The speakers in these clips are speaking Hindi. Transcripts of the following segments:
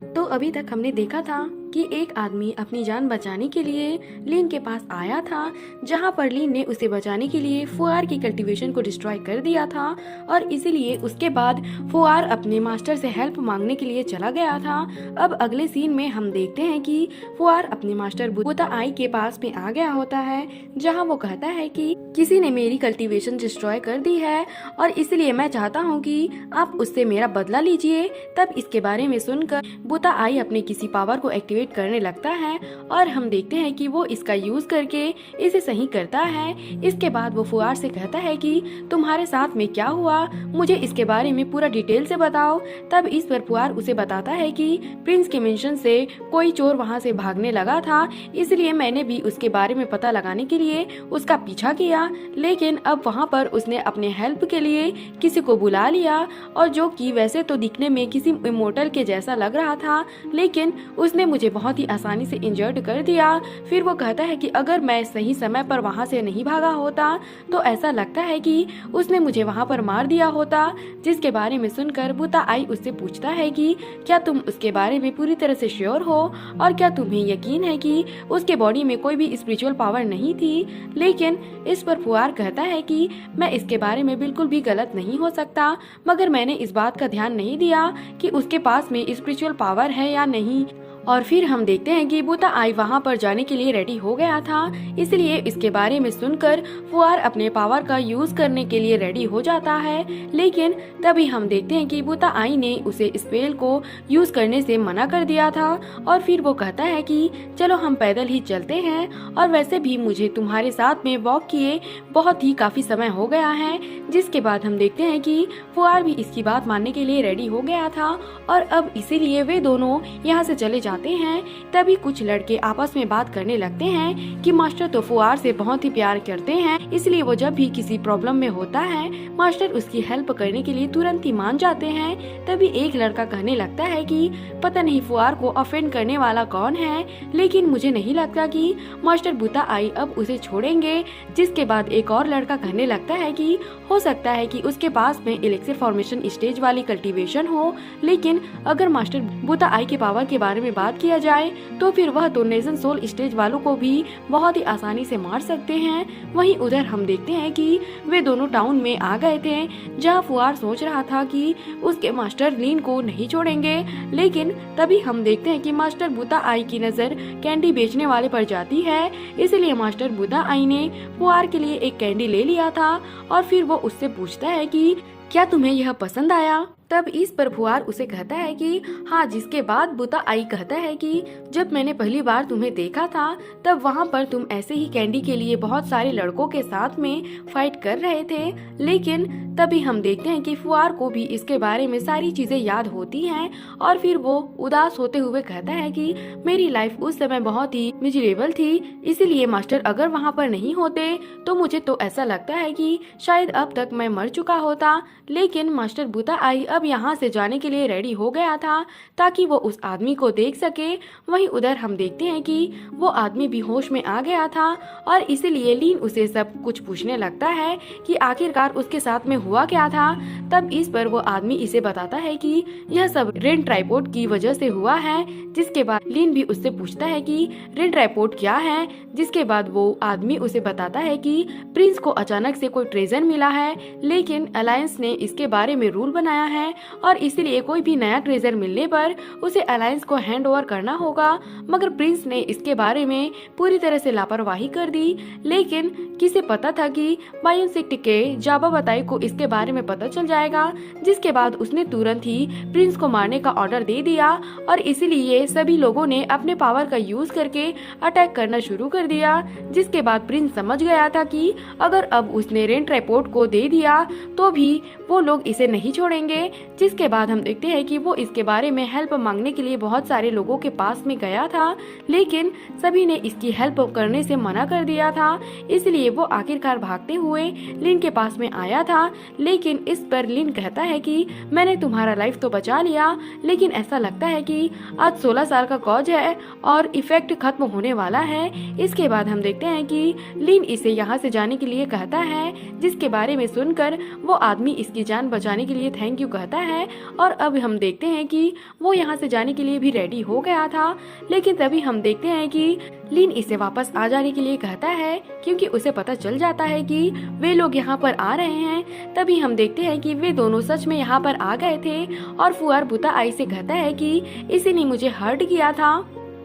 तो अभी तक हमने देखा था कि एक आदमी अपनी जान बचाने के लिए लिन के पास आया था, जहां पर लिन ने उसे बचाने के लिए फुआर की कल्टीवेशन को डिस्ट्रॉय कर दिया था और इसीलिए उसके बाद फुआर अपने मास्टर से हेल्प मांगने के लिए चला गया था। अब अगले सीन में हम देखते हैं कि फुआर अपने मास्टर बुता आई के पास में आ गया होता है, जहां वो कहता है कि किसी ने मेरी कल्टीवेशन डिस्ट्रॉय कर दी है और इसलिए मैं चाहता हूँ कि आप उससे मेरा बदला लीजिए। तब इसके बारे में सुनकर बुता आई अपने किसी पावर को एक्टिवेट करने लगता है और हम देखते हैं कि वो इसका यूज करके इसे सही करता है। इसके बाद वो फुआर से कहता है कि तुम्हारे साथ में क्या हुआ, मुझे इसके बारे में पूरा डिटेल से बताओ। तब इस पर फुआर उसे बताता है कि प्रिंस के मेंशन से कोई चोर वहाँ से भागने लगा था, इसलिए मैंने भी उसके बारे में पता लगाने के लिए उसका पीछा किया, लेकिन अब वहाँ पर उसने अपने हेल्प के लिए किसी को बुला लिया और जो कि वैसे तो दिखने में किसी इमोर्टल के जैसा लग रहा था, लेकिन उसने मुझे बहुत ही आसानी से इंजर्ड कर दिया। फिर वो कहता है कि अगर मैं सही समय पर वहाँ से नहीं भागा होता तो ऐसा लगता है कि उसने मुझे वहाँ पर मार दिया होता। जिसके बारे में सुनकर बुता आई उससे पूछता है कि क्या तुम उसके बारे में पूरी तरह से श्योर हो और क्या तुम्हें यकीन है कि उसके बॉडी में कोई भी स्पिरिचुअल पावर नहीं थी। लेकिन इस पर फुआर कहता है कि मैं इसके बारे में बिल्कुल भी गलत नहीं हो सकता, मगर मैंने इस बात का ध्यान नहीं दिया कि उसके पास में स्पिरिचुअल पावर है या नहीं। और फिर हम देखते हैं कि बुता आई वहाँ पर जाने के लिए रेडी हो गया था, इसलिए इसके बारे में सुनकर फुआर अपने पावर का यूज करने के लिए रेडी हो जाता है। लेकिन तभी हम देखते हैं कि बुता आई ने उसे स्पेल को यूज करने से मना कर दिया था और फिर वो कहता है कि चलो हम पैदल ही चलते हैं, और वैसे भी मुझे तुम्हारे साथ में वॉक किए बहुत ही काफी समय हो गया है। जिसके बाद हम देखते हैं कि फुआर भी इसकी बात मानने के लिए रेडी हो गया था और अब इसीलिए वे दोनों यहाँ से चले जाते हैं। तभी कुछ लड़के आपस में बात करने लगते हैं कि मास्टर तो फुआर से बहुत ही प्यार करते हैं, इसलिए वो जब भी किसी प्रॉब्लम में होता है मास्टर उसकी हेल्प करने के लिए तुरंत ही मान जाते हैं। तभी एक लड़का कहने लगता है कि पता नहीं फुआर को ऑफेंड करने वाला कौन है, लेकिन मुझे नहीं लगता कि मास्टर बुता आई अब उसे छोड़ेंगे। जिसके बाद एक और लड़का कहने लगता है कि हो सकता है कि उसके पास में इलेक्सिर फॉर्मेशन स्टेज वाली कल्टीवेशन हो, लेकिन अगर मास्टर बुता आई के पावर के बारे में बात किया जाए तो फिर वह तो नेशन सोल स्टेज वालों को भी बहुत ही आसानी से मार सकते हैं। वहीं उधर हम देखते हैं कि वे दोनों टाउन में आ गए थे, जहां फुआर सोच रहा था कि उसके मास्टर लिन को नहीं छोड़ेंगे, लेकिन तभी हम देखते हैं कि मास्टर बुता आई की नजर कैंडी बेचने वाले पर जाती है, इसलिए मास्टर बुता आई ने फुआर के लिए एक कैंडी ले लिया था और फिर वो उससे पूछता है कि क्या तुम्हें यह पसंद आया। तब इस पर फुआर उसे कहता है कि हाँ। जिसके बाद बुता आई कहता है कि जब मैंने पहली बार तुम्हें देखा था तब वहाँ पर तुम ऐसे ही कैंडी के लिए बहुत सारे लड़कों के साथ में फाइट कर रहे थे, लेकिन तभी हम देखते हैं कि फुआर को भी इसके बारे में सारी चीजें याद होती हैं और फिर वो उदास होते हुए कहता है कि मेरी लाइफ उस समय बहुत ही मिजरेबल थी, इसीलिए मास्टर अगर वहाँ पर नहीं होते तो मुझे तो ऐसा लगता है कि शायद अब तक मैं मर चुका होता। लेकिन मास्टर बुता आई अब यहाँ से जाने के लिए रेडी हो गया था ताकि वो उस आदमी को देख सके। वहीं उधर हम देखते हैं कि वो आदमी भी होश में आ गया था और इसीलिए लीन उसे सब कुछ पूछने लगता है कि आखिरकार उसके साथ में हुआ क्या था। तब इस पर वो आदमी इसे बताता है कि यह सब रेन ट्राइपोड की वजह से हुआ है। जिसके बाद लीन भी उससे पूछता है कि रेन ट्राइपोड क्या है। जिसके बाद वो आदमी उसे बताता है कि प्रिंस को अचानक से कोई ट्रेजर मिला है, लेकिन अलायंस ने इसके बारे में रूल बनाया है और इसीलिए कोई भी नया ट्रेजर मिलने पर उसे अलायंस को हैंड ओवर करना होगा। मगर प्रिंस ने इसके बारे में पूरी तरह से लापरवाही कर दी, लेकिन किसे पता था कि बायोन सेक्ट के जाबा बताई को इसके बारे में पता चल जाएगा। जिसके बाद उसने तुरंत ही प्रिंस को मारने का ऑर्डर दे दिया और इसीलिए सभी लोगों ने अपने पावर का यूज करके अटैक करना शुरू कर दिया। जिसके बाद प्रिंस समझ गया था कि अगर अब उसने रेन ट्राइपोड को दे दिया तो भी वो लोग इसे नहीं छोड़ेंगे। जिसके बाद हम देखते हैं कि वो इसके बारे में हेल्प मांगने के लिए बहुत सारे लोगों के पास में गया था, लेकिन सभी ने इसकी हेल्प करने से मना कर दिया था। इसलिए वो आखिरकार भागते हुए लिन के पास में आया था, लेकिन इस पर लिन कहता है कि मैंने तुम्हारा लाइफ तो बचा लिया, लेकिन ऐसा लगता है कि आज 16 साल का कॉज है और इफेक्ट खत्म होने वाला है। इसके बाद हम देखते हैं कि लिन इसे यहाँ से जाने के लिए कहता है, जिसके बारे में सुनकर वो आदमी इसकी जान बचाने के लिए थैंक यू कहता कहता है और अब हम देखते हैं कि वो यहाँ से जाने के लिए भी रेडी हो गया था। लेकिन तभी हम देखते हैं कि लिन इसे वापस आ जाने के लिए कहता है क्योंकि उसे पता चल जाता है कि वे लोग यहाँ पर आ रहे हैं। तभी हम देखते हैं कि वे दोनों सच में यहाँ पर आ गए थे और फुआर बुता आई से कहता है कि इसी ने मुझे हर्ट किया था।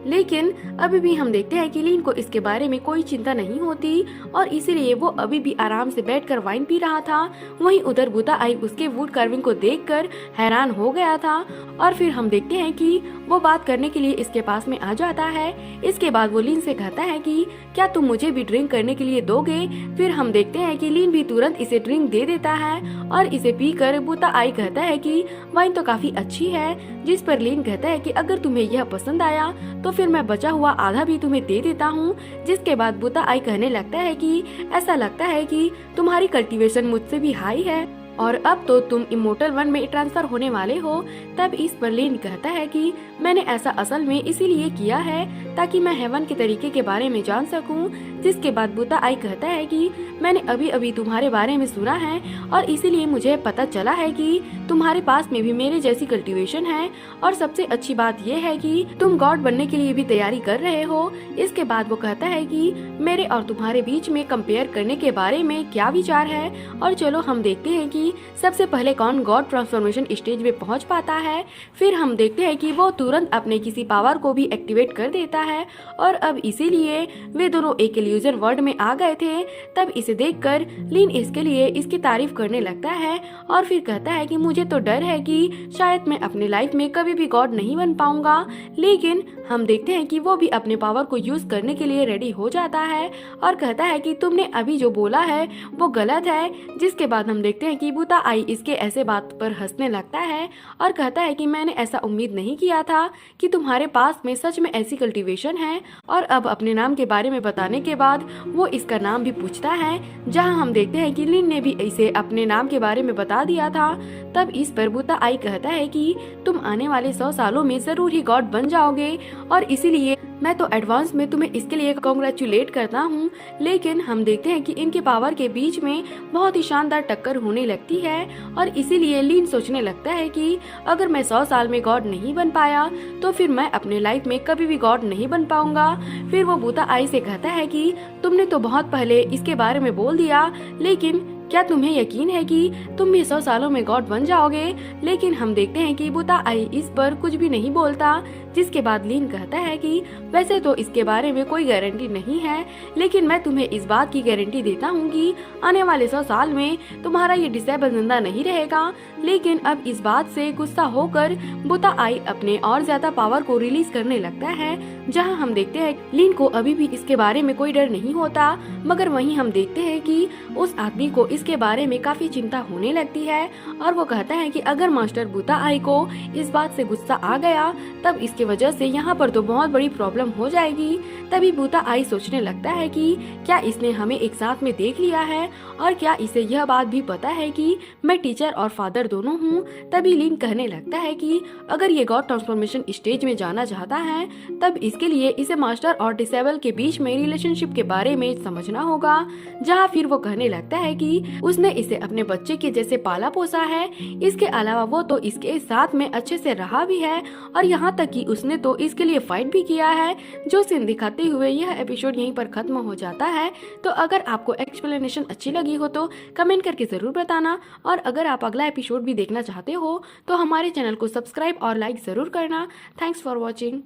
लेकिन अभी भी हम देखते हैं कि लिन को इसके बारे में कोई चिंता नहीं होती और इसीलिए वो अभी भी आराम से बैठकर वाइन पी रहा था। वहीं उधर बुता आई उसके वुड कार्विंग को देखकर हैरान हो गया था और फिर हम देखते हैं कि वो बात करने के लिए इसके पास में आ जाता है। इसके बाद वो लिन से कहता है कि क्या तुम मुझे भी ड्रिंक करने के लिए दोगे। फिर हम देखते हैं कि लिन भी तुरंत इसे ड्रिंक दे देता है और इसे पीकर बुता आई कहता है कि वाइन तो काफी अच्छी है। जिस पर लिन कहता है कि अगर तुम्हें यह पसंद आया तो फिर मैं बचा हुआ आधा भी तुम्हें दे देता हूँ। जिसके बाद बुता आई कहने लगता है कि ऐसा लगता है कि तुम्हारी कल्टीवेशन मुझसे भी हाई है और अब तो तुम इमोर्टल 1 में ट्रांसफर होने वाले हो। तब इस पर लिन कहता है कि मैंने ऐसा असल में इसीलिए किया है ताकि मैं हेवन के तरीके के बारे में जान सकूं। जिसके बाद बुता आई कहता है कि मैंने अभी अभी तुम्हारे बारे में सुना है और इसीलिए मुझे पता चला है कि तुम्हारे पास में भी मेरे जैसी कल्टीवेशन है और सबसे अच्छी बात यह है कि तुम गॉड बनने के लिए भी तैयारी कर रहे हो। इसके बाद वो कहता है कि मेरे और तुम्हारे बीच में कंपेयर करने के बारे में क्या विचार है और चलो हम देखते हैं कि सबसे पहले कौन गॉड ट्रांसफॉर्मेशन स्टेज में पहुंच पाता है। फिर हम देखते हैं कि वो तुरंत अपने किसी पावर को भी एक्टिवेट कर देता है और अब इसीलिए वे दोनों एक इल्यूजन वर्ल्ड में आ गए थे। तब इसे देखकर लिन इसके लिए इसकी तारीफ करने लगता है और फिर कहता है कि मुझे तो डर है कि शायद मैं अपने लाइफ में कभी भी गॉड नहीं बन पाऊंगा। लेकिन हम देखते हैं कि वो भी अपने पावर को यूज करने के लिए रेडी हो जाता है और कहता है कि तुमने अभी जो बोला है वो गलत है। जिसके बाद हम देखते हैं कि बुता आई इसके ऐसे बात पर हंसने लगता है और कहता है कि मैंने ऐसा उम्मीद नहीं किया था कि तुम्हारे पास में सच में ऐसी कल्टीवेशन है। और अब अपने नाम के बारे में बताने के बाद वो इसका नाम भी पूछता है, जहां हम देखते हैं कि लिन ने भी इसे अपने नाम के बारे में बता दिया था। तब इस पर बुता आई कहता है कि तुम आने वाले 100 सालों में जरूर ही गॉड बन जाओगे और इसीलिए मैं तो एडवांस में तुम्हें इसके लिए कॉन्ग्रेचुलेट करता हूँ। लेकिन हम देखते हैं कि इनके पावर के बीच में बहुत ही शानदार टक्कर होने लगती है और इसीलिए लिन सोचने लगता है कि अगर मैं 100 साल में गॉड नहीं बन पाया तो फिर मैं अपने लाइफ में कभी भी गॉड नहीं बन पाऊंगा। फिर वो बुता आई से कहता है कि तुमने तो बहुत पहले इसके बारे में बोल दिया, लेकिन क्या तुम्हें यकीन है कि तुम भी 100 सालों में गॉड बन जाओगे। लेकिन हम देखते हैं कि बुता आई इस पर कुछ भी नहीं बोलता। जिसके बाद लिन कहता है कि वैसे तो इसके बारे में कोई गारंटी नहीं है, लेकिन मैं तुम्हें इस बात की गारंटी देता हूँ कि आने वाले 100 साल में तुम्हारा ये डिसेबल जिंदा नहीं रहेगा। लेकिन अब इस बात से गुस्सा होकर बुता आई अपने और ज्यादा पावर को रिलीज करने लगता है, जहाँ हम देखते हैं लिन को अभी भी इसके बारे में कोई डर नहीं होता। मगर वहीं हम देखते हैं कि उस आदमी को इसके बारे में काफी चिंता होने लगती है और वो कहता है कि अगर मास्टर बुता आई को इस बात से गुस्सा आ गया तब इसके वजह से यहाँ पर तो बहुत बड़ी प्रॉब्लम हो जाएगी। तभी बुता आई सोचने लगता है कि क्या इसने हमें एक साथ में देख लिया है और क्या इसे यह बात भी पता है कि मैं टीचर और फादर दोनों हूँ। तभी लिन कहने लगता है कि अगर ये गॉड ट्रांसफॉर्मेशन स्टेज में जाना चाहता है तब इसके लिए इसे मास्टर और डिसेबल के बीच में रिलेशनशिप के बारे में समझना होगा। जहाँ फिर वो कहने लगता है कि उसने इसे अपने बच्चे के जैसे पाला पोसा है, इसके अलावा वो तो इसके साथ में अच्छे से रहा भी है और यहाँ तक कि उसने तो इसके लिए फाइट भी किया है। जो सीन दिखाते हुए यह एपिसोड यहीं पर खत्म हो जाता है। तो अगर आपको एक्सप्लेनेशन अच्छी लगी हो तो कमेंट करके जरूर बताना और अगर आप अगला एपिसोड भी देखना चाहते हो तो हमारे चैनल को सब्सक्राइब और लाइक जरूर करना। Thanks for watching.